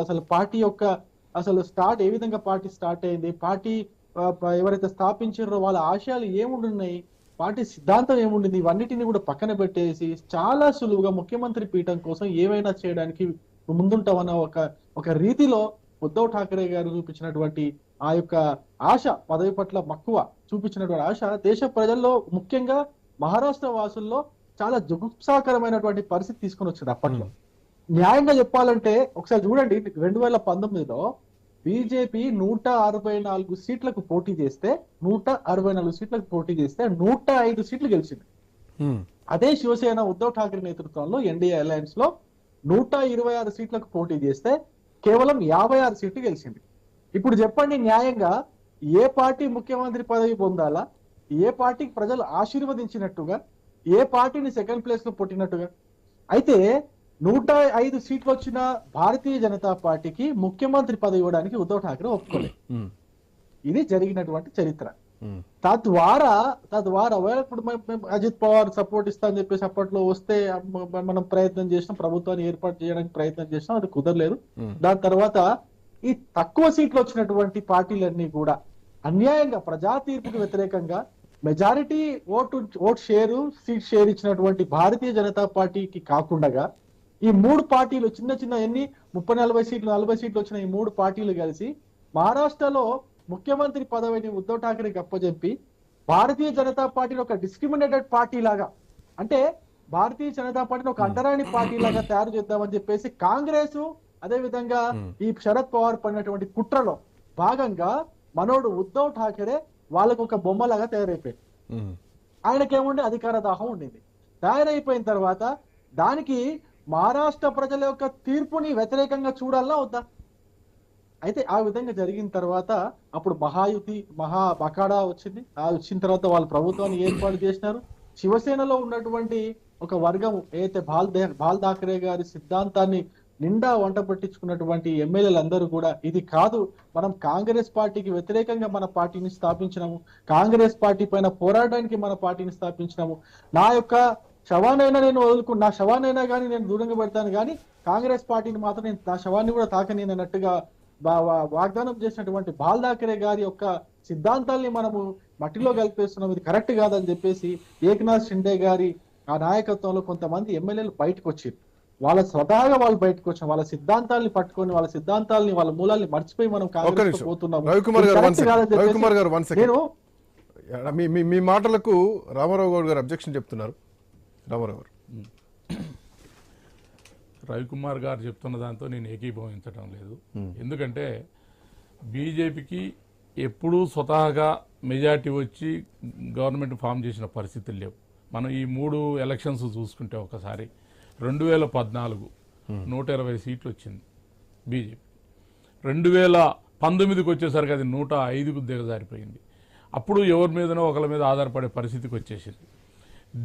అసలు పార్టీ యొక్క అసలు ఏ విధంగా పార్టీ స్టార్ట్ అయింది, పార్టీ ఎవరైతే స్థాపించారో వాళ్ళ ఆశయాలు ఏముండున్నాయి, పార్టీ సిద్ధాంతం ఏముండింది, ఇవన్నిటిని కూడా పక్కన పెట్టేసి చాలా సులువుగా ముఖ్యమంత్రి పీఠం కోసం ఏవైనా చేయడానికి ముందుంటామన్న ఒక రీతిలో ఉద్ధవ్ ఠాకరే గారు చూపించినటువంటి ఆ యొక్క ఆశ, పదవి పట్ల మక్కువ చూపించినటువంటి ఆశ దేశ ప్రజల్లో ముఖ్యంగా మహారాష్ట్ర వాసుల్లో చాలా జుగుప్సాకరమైనటువంటి పరిస్థితి తీసుకొని వచ్చింది అప్పట్లో. న్యాయంగా చెప్పాలంటే ఒకసారి చూడండి, 2019లో బీజేపీ 164 సీట్లకు పోటీ చేస్తే 164 సీట్లకు పోటీ చేస్తే 105 సీట్లు గెలిచింది. అదే శివసేన ఉద్ధవ్ ఠాకరే నేతృత్వంలో ఎన్డీఏ అలయన్స్ లో 126 సీట్లకు పోటీ చేస్తే కేవలం 56 సీట్లు గెలిచింది. ఇప్పుడు చెప్పండి, న్యాయంగా ఏ పార్టీ ముఖ్యమంత్రి పదవి పొందాలా, ఏ పార్టీకి ప్రజలు ఆశీర్వదించినట్టుగా, ఏ పార్టీని సెకండ్ ప్లేస్ లో పుట్టినట్టుగా? అయితే 105 సీట్లు వచ్చిన భారతీయ జనతా పార్టీకి ముఖ్యమంత్రి పదవి ఇవ్వడానికి ఉద్ధవ్ ఠాకరే ఒప్పుకోలేదు. ఇది జరిగినటువంటి చరిత్ర. తద్వారా ఇప్పుడు అజిత్ పవార్ సపోర్ట్ ఇస్తా అని చెప్పేసి అప్పట్లో వస్తే మనం ప్రయత్నం చేసినాం, ప్రభుత్వాన్ని ఏర్పాటు చేయడానికి ప్రయత్నం చేసినాం, అది కుదరలేదు. దాని తర్వాత ఈ తక్కువ సీట్లు వచ్చినటువంటి పార్టీలన్నీ కూడా అన్యాయంగా ప్రజా తీర్పుకు వ్యతిరేకంగా మెజారిటీ సీట్ షేర్ ఇచ్చినటువంటి భారతీయ జనతా పార్టీకి కాకుండా ఈ మూడు పార్టీలు చిన్న ఎన్ని 30-40 సీట్లు 40 సీట్లు వచ్చిన ఈ మూడు పార్టీలు కలిసి మహారాష్ట్రలో ముఖ్యమంత్రి పదవిని ఉద్ధవ్ ఠాకరేకి అప్పచెప్పి భారతీయ జనతా పార్టీని ఒక డిస్క్రిమినేటెడ్ పార్టీ లాగా, అంటే భారతీయ జనతా పార్టీని ఒక అంటరాని పార్టీ లాగా తయారు చేద్దామని చెప్పేసి కాంగ్రెస్, అదే విధంగా ఈ శరద్ పవార్ పడినటువంటి కుట్రలో భాగంగా మనోడు ఉద్ధవ్ ఠాకరే వాళ్ళకు ఒక బొమ్మలాగా తయారైపోయింది. ఆయనకేముండే అధికార దాహం ఉండింది. తయారైపోయిన తర్వాత దానికి మహారాష్ట్ర ప్రజల యొక్క తీర్పుని వ్యతిరేకంగా చూడాలా వద్దా? అయితే ఆ విధంగా జరిగిన తర్వాత అప్పుడు మహా అఖాడా వచ్చింది. వచ్చిన తర్వాత వాళ్ళు ప్రభుత్వాన్ని ఏర్పాటు చేసినారు. శివసేనలో ఉన్నటువంటి ఒక వర్గం ఏదైతే బాల్ ఠాకరే గారి సిద్ధాంతాన్ని నిండా వంట పట్టించుకున్నటువంటి ఎమ్మెల్యేలందరూ కూడా ఇది కాదు, మనం కాంగ్రెస్ పార్టీకి వ్యతిరేకంగా మన పార్టీని స్థాపించినాము, కాంగ్రెస్ పార్టీ పైన పోరాడడానికి మన పార్టీని స్థాపించినాము, నా యొక్క శవానైనా నేను నా శవానైనా కానీ నేను దూరంగా పెడతాను, కానీ కాంగ్రెస్ పార్టీని మాత్రం నేను నా శవాన్ని కూడా తాకని అన్నట్టుగా వాగ్దానం చేసినటువంటి బాల్ ఠాకరే గారి యొక్క సిద్ధాంతాల్ని మనము మట్టిలో కలిపేస్తున్నాం, ఇది కరెక్ట్ కాదని చెప్పేసి ఏక్నాథ్ షిండే గారి ఆ నాయకత్వంలో కొంతమంది ఎమ్మెల్యేలు బయటకు వచ్చారు. వాళ్ళ స్వతహాగా వాళ్ళు బయటకు వచ్చాం, వాళ్ళ సిద్ధాంతాలని పట్టుకొని వాళ్ళ సిద్ధాంతాలని వాళ్ళ మూలాల్ని మర్చిపోయి మనం కాంగ్రెస్ పోతున్నాము. నేను మీ మాటలకు రామారావు గౌడ్ గారు అబ్జెక్షన్ చెప్తున్నారు. రామారావు గారు, రవికుమార్ గారు చెప్తున్న దాంతో నేను ఏకీభవించడం లేదు. ఎందుకంటే బీజేపీకి ఎప్పుడూ స్వతహాగా మెజార్టీ వచ్చి గవర్నమెంట్ ఫామ్ చేసిన పరిస్థితులు లేవు. మనం ఈ 3 ఎలక్షన్స్ చూసుకుంటే ఒకసారి 2014 120 సీట్లు వచ్చింది బీజేపీ, 2019కి వచ్చేసరికి అది 105కు దిగజారిపోయింది. అప్పుడు ఎవరి మీదనో ఒకరి మీద ఆధారపడే పరిస్థితికి వచ్చేసింది.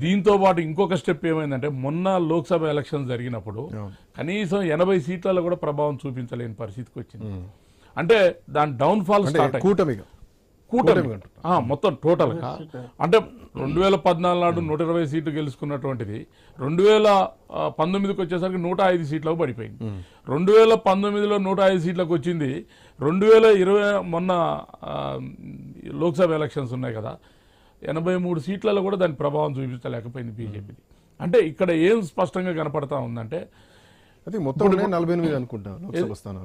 దీంతో పాటు ఇంకొక స్టెప్ ఏమైందంటే మొన్న లోక్సభ ఎలక్షన్ జరిగినప్పుడు కనీసం 80 సీట్లలో కూడా ప్రభావం చూపించలేని పరిస్థితికి వచ్చింది. అంటే దాని డౌన్ ఫాల్ స్టార్ట్ కూటమి మొత్తం టోటల్ గా, అంటే 2014 నాడు 120 సీట్లు గెలుచుకున్నటువంటిది 2019కి వచ్చేసరికి 105 సీట్లకు పడిపోయింది. 2019లో 105 సీట్లకు వచ్చింది. 2020 మొన్న లోక్సభ ఎలక్షన్స్ ఉన్నాయి కదా, 83 సీట్లలో కూడా దాని ప్రభావం చూపించలేకపోయింది బీజేపీది. అంటే ఇక్కడ ఏం స్పష్టంగా కనపడతా ఉందంటే మొత్తం 48 అనుకుంటా లోక్సభ స్థానాలు.